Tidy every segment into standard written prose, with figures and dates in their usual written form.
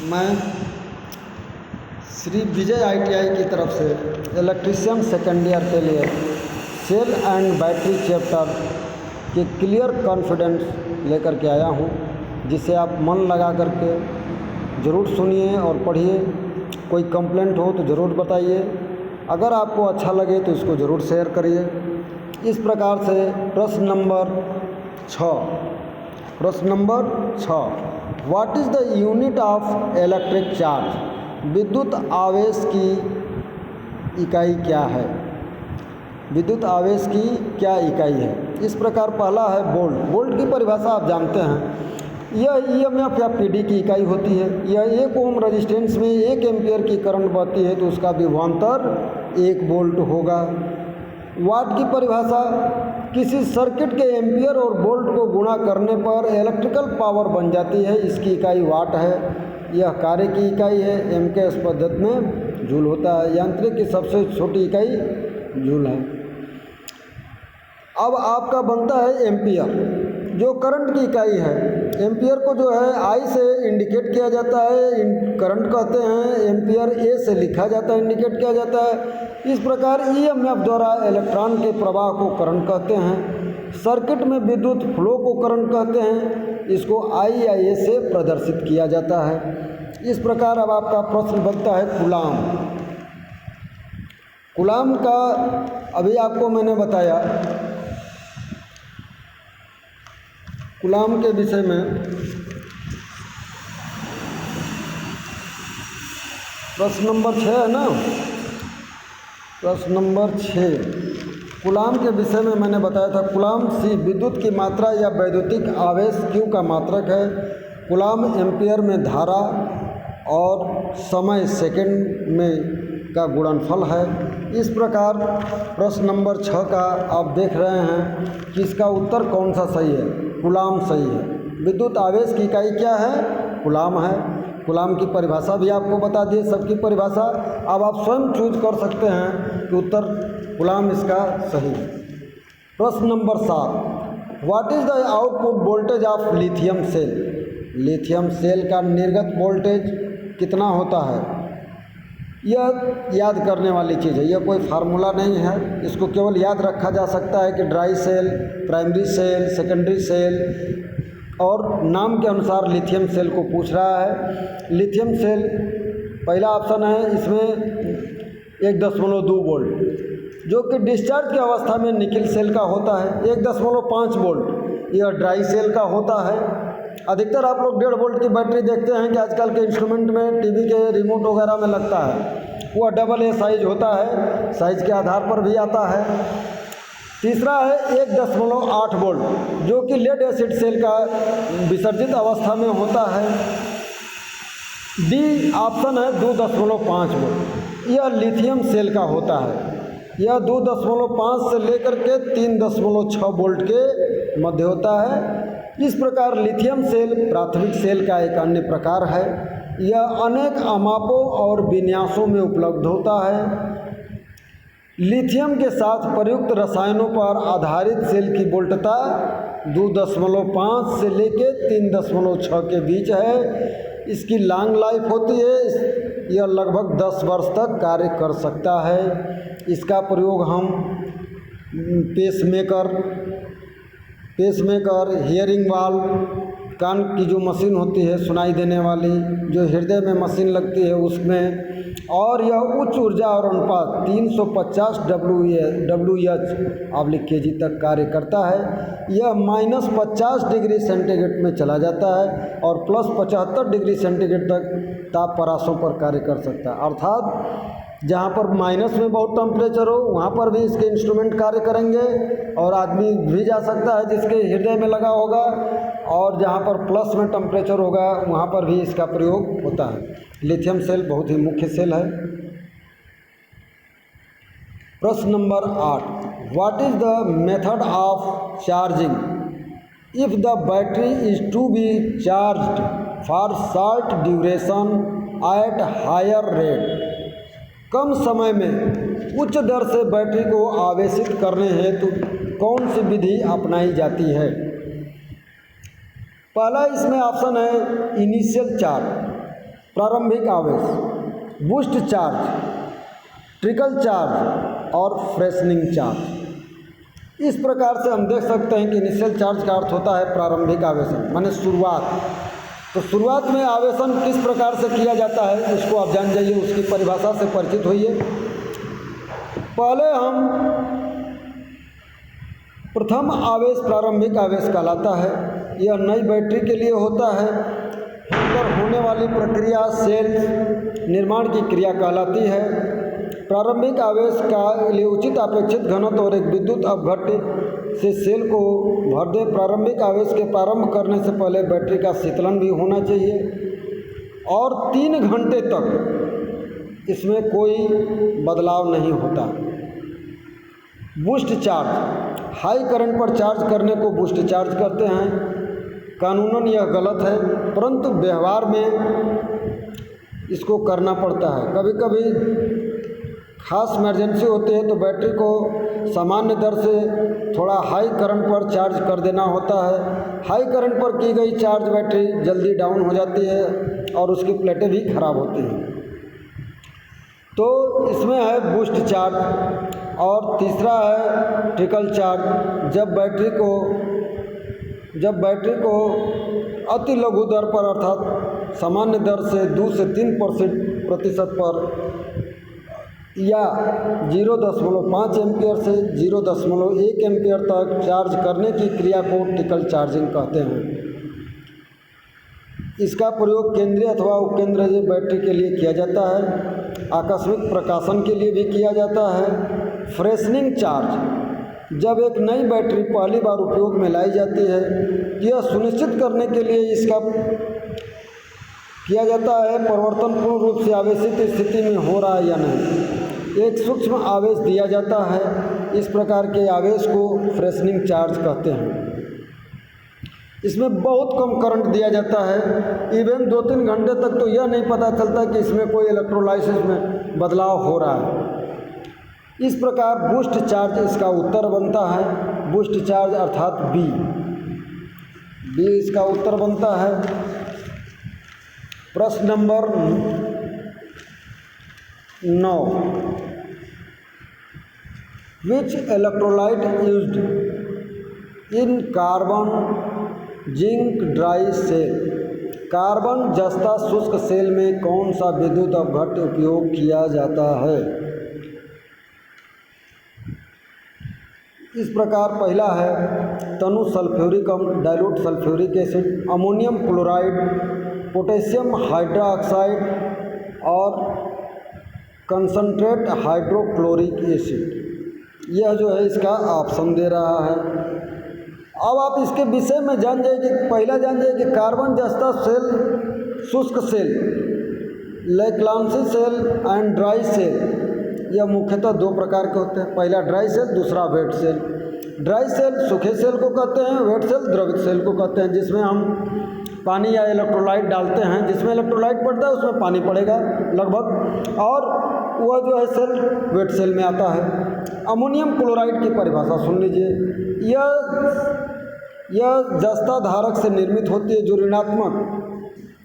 मैं श्री विजय ITI की तरफ से इलेक्ट्रीशियन सेकेंड ईयर के लिए सेल एंड बैटरी चैप्टर के क्लियर कॉन्फिडेंस लेकर के आया हूँ, जिसे आप मन लगा करके ज़रूर सुनिए और पढ़िए। कोई कंप्लेंट हो तो ज़रूर बताइए, अगर आपको अच्छा लगे तो इसको ज़रूर शेयर करिए। इस प्रकार से प्रश्न number 6, what is the unit of electric charge? विद्युत आवेश की इकाई क्या है? विद्युत आवेश की क्या इकाई है? इस प्रकार पहला है वोल्ट। वोल्ट की परिभाषा आप जानते हैं, यह EMF या PD की इकाई होती है। यह 1 ओम रेजिस्टेंस में 1 एम्पियर की करंट बहती है तो उसका विभवांतर 1 वोल्ट होगा। वाट की परिभाषा, किसी सर्किट के एम्पियर और वोल्ट को गुणा करने पर इलेक्ट्रिकल पावर बन जाती है, इसकी इकाई वाट है। यह कार्य की इकाई है। MKS पद्धति में जूल होता है। यांत्रिक की सबसे छोटी इकाई जूल है। अब आपका बनता है एम्पियर, जो करंट की इकाई है। एम्पियर को जो है I से इंडिकेट किया जाता है, करंट कहते हैं। एम्पियर A से लिखा जाता है, इंडिकेट किया जाता है। इस प्रकार EMF द्वारा इलेक्ट्रॉन के प्रवाह को करंट कहते हैं। सर्किट में विद्युत फ्लो को करंट कहते हैं। इसको I या A से प्रदर्शित किया जाता है। इस प्रकार अब आपका प्रश्न बनता है कूलाम। कूलाम का अभी आपको मैंने बताया, कूलाम के विषय में प्रश्न नंबर 6 है ना। प्रश्न नंबर 6 कूलाम के विषय में मैंने बताया था। कूलाम C विद्युत की मात्रा या वैद्युतिक आवेश Q का मात्रक है। कूलाम एम्पियर में धारा और समय सेकंड में का गुणनफल है। इस प्रकार प्रश्न नंबर 6 का आप देख रहे हैं कि इसका उत्तर कौन सा सही है? कूलाम सही है। विद्युत आवेश की इकाई क्या है? कूलाम है। कूलाम की परिभाषा भी आपको बता दिए, सबकी परिभाषा। अब आप स्वयं चूज कर सकते हैं कि उत्तर कूलाम इसका सही है। प्रश्न number 7, what is the output voltage of lithium cell? Lithium cell का निर्गत वोल्टेज कितना होता है? यह याद करने वाली चीज़ है, यह कोई फार्मूला नहीं है। इसको केवल याद रखा जा सकता है कि dry cell, primary cell, secondary cell और नाम के अनुसार लिथियम सेल को पूछ रहा है। लिथियम सेल पहला ऑप्शन है, इसमें 1.2 वोल्ट जो कि डिस्चार्ज की अवस्था में निकिल सेल का होता है। 1.5 वोल्ट यह ड्राई सेल का होता है। अधिकतर आप लोग 1.5 वोल्ट की बैटरी देखते हैं कि आजकल के इंस्ट्रूमेंट में, टीवी के रिमोट वगैरह में लगता है। वह AA साइज होता है, साइज के आधार पर भी आता है। तीसरा है 1.8 वोल्ट जो कि लेड एसिड सेल का विसर्जित अवस्था में होता है। D ऑप्शन है 2.5 वोल्ट, यह लिथियम सेल का होता है। यह 2.5 से लेकर के 3.6 वोल्ट के मध्य होता है। इस प्रकार लिथियम सेल प्राथमिक सेल का एक अन्य प्रकार है। यह अनेक अमापों और विन्यासों में उपलब्ध होता है। लिथियम के साथ प्रयुक्त रसायनों पर आधारित सेल की वोल्टता 2.5 से लेकर 3.6 के बीच है। इसकी लॉन्ग लाइफ होती है, यह लगभग 10 वर्ष तक कार्य कर सकता है। इसका प्रयोग हम पेसमेकर, हियरिंग वाल्व, कान की जो मशीन होती है सुनाई देने वाली, जो हृदय में मशीन लगती है उसमें, और यह उच्च ऊर्जा और अनुपात 350 WH/kg तक कार्य करता है। यह -50 डिग्री सेंटीग्रेड में चला जाता है और +75 डिग्री सेंटीग्रेड तक ताप परासों पर कार्य कर सकता है। अर्थात जहाँ पर माइनस में बहुत टेम्परेचर हो वहाँ पर भी इसके इंस्ट्रूमेंट कार्य करेंगे और आदमी भी जा सकता है जिसके हृदय में लगा होगा, और जहाँ पर प्लस में टेम्परेचर होगा वहाँ पर भी इसका प्रयोग होता है। लिथियम सेल बहुत ही मुख्य सेल है। प्रश्न number 8, what is the method of charging if the battery is to be charged for short duration at higher rate? कम समय में उच्च दर से बैटरी को आवेशित करने हेतु कौन सी विधि अपनाई जाती है? पहला इसमें ऑप्शन है इनिशियल चार्ज। प्रारंभिक आवेश, बूस्ट चार्ज, ट्रिकल चार्ज और फ्रेशनिंग चार्ज। इस प्रकार से हम देख सकते हैं कि इनिशियल चार्ज का अर्थ होता है प्रारंभिक आवेशन, माने शुरुआत। तो शुरुआत में आवेशन किस प्रकार से किया जाता है उसको आप जान जाइए, उसकी परिभाषा से परिचित होइए। पहले हम प्रथम आवेश प्रारंभिक आवेश कहलाता है। यह नई बैटरी के लिए होता है। अंदर होने वाली प्रक्रिया सेल निर्माण की क्रिया कहलाती है। प्रारंभिक आवेश का लिए उचित अपेक्षित घनत्व और एक विद्युत अपघट्य से सेल को भर दे। प्रारंभिक आवेश के प्रारंभ करने से पहले बैटरी का शीतलन भी होना चाहिए और 3 घंटे तक इसमें कोई बदलाव नहीं होता। बूस्ट चार्ज, हाई करंट पर चार्ज करने को बूस्ट चार्ज कहते हैं। कानूनन यह गलत है, परंतु व्यवहार में इसको करना पड़ता है। कभी कभी खास इमरजेंसी होती है तो बैटरी को सामान्य दर से थोड़ा हाई करंट पर चार्ज कर देना होता है। हाई करंट पर की गई चार्ज बैटरी जल्दी डाउन हो जाती है और उसकी प्लेटें भी खराब होती हैं। तो इसमें है बूस्ट चार्ज। और तीसरा है ट्रिकल चार्ज। जब बैटरी को अति लघु दर पर अर्थात सामान्य दर से 2 से 3% पर या 0.5 एम्पियर से 0.1 एम्पियर तक चार्ज करने की क्रिया को ट्रिकल चार्जिंग कहते हैं। इसका प्रयोग केंद्रीय अथवा उपकेंद्रीय बैटरी के लिए किया जाता है। आकस्मिक प्रकाशन के लिए भी किया जाता है। फ्रेशनिंग चार्ज, जब एक नई बैटरी पहली बार उपयोग में लाई जाती है, यह सुनिश्चित करने के लिए इसका किया जाता है परिवर्तन पूर्ण रूप से आवेशित स्थिति में हो रहा है या नहीं। एक सूक्ष्म आवेश दिया जाता है। इस प्रकार के आवेश को फ्रेशनिंग चार्ज कहते हैं। इसमें बहुत कम करंट दिया जाता है। इवन 2-3 घंटे तक तो यह नहीं पता चलता कि इसमें कोई इलेक्ट्रोलाइसिस में बदलाव हो रहा है। इस प्रकार बूस्ट चार्ज इसका उत्तर बनता है। बूस्ट चार्ज अर्थात बी इसका उत्तर बनता है। प्रश्न number 9, which electrolyte used in carbon zinc dry cell. Carbon जस्ता शुष्क सेल में कौन सा विद्युत अपघट्य उपयोग किया जाता है। इस प्रकार पहला है तनु सल्फ्यूरिक अम्ल, dilute sulphuric acid, ammonium chloride, potassium hydroxide और कंसंट्रेट हाइड्रोक्लोरिक एसिड। यह जो है इसका ऑप्शन दे रहा है। अब आप इसके विषय में जान जाइए कि पहला जान जाइए कि कार्बन जस्ता सेल, शुष्क cell, Leclanche cell and dry cell, यह मुख्यतः 2 प्रकार के होते हैं। पहला ड्राई सेल, दूसरा वेट सेल। ड्राई सेल सूखे सेल को कहते हैं, वेट सेल द्रवित सेल को कहते हैं, जिसमें हम पानी या इलेक्ट्रोलाइट डालते हैं। जिसमें इलेक्ट्रोलाइट पड़ता है उसमें पानी पड़ेगा लगभग, और वह जो है सेल वेट सेल में आता है। अमोनियम क्लोराइड की परिभाषा सुन लीजिए। यह जस्ता धारक से निर्मित होती है जो ऋणात्मक,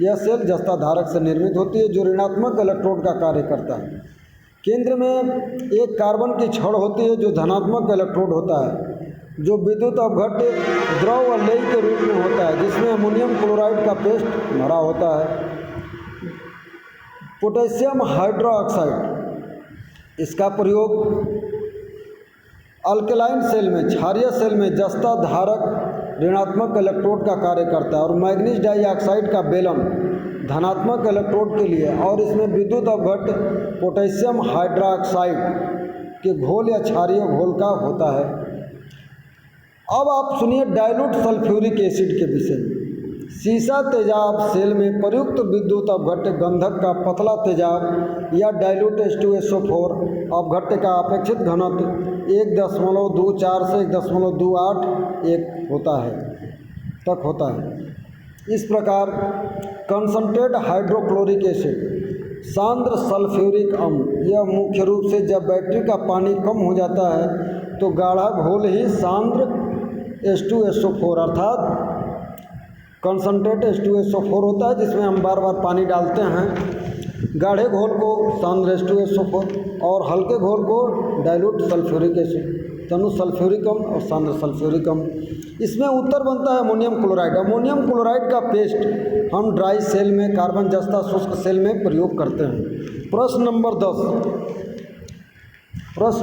यह सेल जस्ता धारक से निर्मित होती है जो ऋणात्मक इलेक्ट्रोड का कार्य करता है। केंद्र में एक कार्बन की छड़ होती है जो धनात्मक इलेक्ट्रोड होता है, जो विद्युत अपघट्य द्रव व लेय के रूप में होता है, जिसमें अमोनियम क्लोराइड का पेस्ट भरा होता है। पोटेशियम हाइड्रोक्साइड, इसका प्रयोग अल्कलाइन सेल में, क्षारीय सेल में जस्ता धारक ऋणात्मक इलेक्ट्रोड का कार्य करता है, और मैग्नीज डाइऑक्साइड का बेलम धनात्मक इलेक्ट्रोड के लिए, और इसमें विद्युत अपघट्य पोटेशियम हाइड्रोक्साइड के घोल या क्षारीय घोल का होता है। अब आप सुनिए डाइल्यूट सल्फ्यूरिक एसिड के विषय में। सीसा तेजाब सेल में प्रयुक्त विद्युत अपघट्य गंधक का पतला तेजाब या डाइल्यूट H2SO4 अपघट्य का अपेक्षित घनत्व 1.24 से 1.28 होता है। इस प्रकार कंसंट्रेट हाइड्रोक्लोरिक एसिड, सांद्र सल्फ्यूरिक अम्ल, यह मुख्य रूप से जब बैटरी का पानी कम हो जाता है तो गाढ़ा घोल ही सांद्र H2SO4 अर्थात कंसनट्रेट H2SO4 होता है, जिसमें हम बार बार पानी डालते हैं। गाढ़े घोल को सांद्र H2SO4 और हल्के घोल को डाइल्यूट सल्फ्यूरिक एसिड, तनु सल्फ्यूरिकम और सांद्र सल्फ्यूरिकम। इसमें उत्तर बनता है अमोनियम क्लोराइड। अमोनियम क्लोराइड का पेस्ट हम ड्राई सेल में, कार्बन जस्ता शुष्क सेल में प्रयोग करते हैं। प्रश्न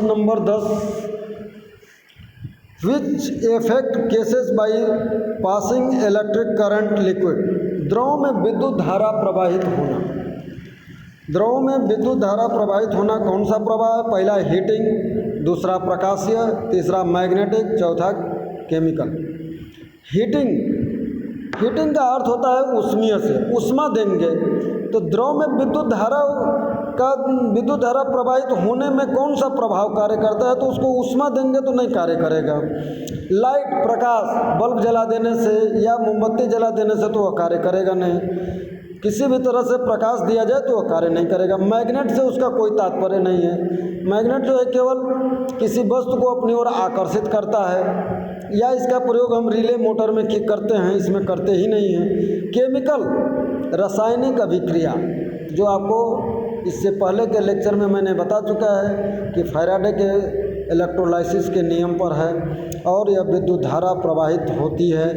number 10, which effect cases by passing electric current liquid. द्रव में विद्युत धारा प्रवाहित होना। द्रव में विद्युत धारा प्रवाहित होना कौन सा प्रभाव है? पहला हीटिंग, दूसरा प्रकाशीय, तीसरा मैग्नेटिक, चौथा केमिकल। हीटिंग का अर्थ होता है उष्मीय से, उष्मा देंगे तो द्रव में विद्युत धारा प्रवाहित होने में कौन सा प्रभाव कार्य करता है? तो उसको उष्मा देंगे तो नहीं कार्य करेगा। लाइट, प्रकाश, बल्ब जला देने से या मोमबत्ती जला देने से तो वह कार्य करेगा नहीं। किसी भी तरह से प्रकाश दिया जाए तो वह कार्य नहीं करेगा। मैग्नेट से उसका कोई तात्पर्य नहीं है। मैग्नेट जो है केवल किसी वस्तु को अपनी ओर आकर्षित करता है, या इसका प्रयोग हम रिले मोटर में करते हैं, इसमें करते ही नहीं हैं। केमिकल, रासायनिक अभिक्रिया, जो आपको इससे पहले के लेक्चर में मैंने बता चुका है कि फैराडे के इलेक्ट्रोलाइसिस के नियम पर है, और यह विद्युत धारा प्रवाहित होती है,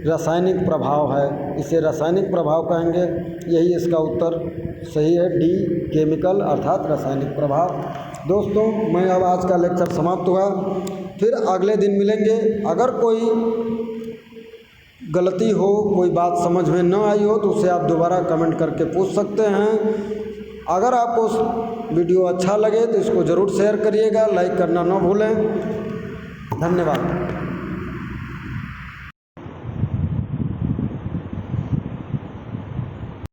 रासायनिक प्रभाव है, इसे रासायनिक प्रभाव कहेंगे। यही इसका उत्तर सही है, डी, केमिकल अर्थात रासायनिक प्रभाव। दोस्तों, मैं अब आज का लेक्चर समाप्त हुआ, फिर अगले दिन मिलेंगे। अगर कोई गलती हो, कोई बात समझ में न आई हो तो उसे आप दोबारा कमेंट करके पूछ सकते हैं। अगर आपको वीडियो अच्छा लगे तो इसको ज़रूर शेयर करिएगा, लाइक करना न भूलें। धन्यवाद।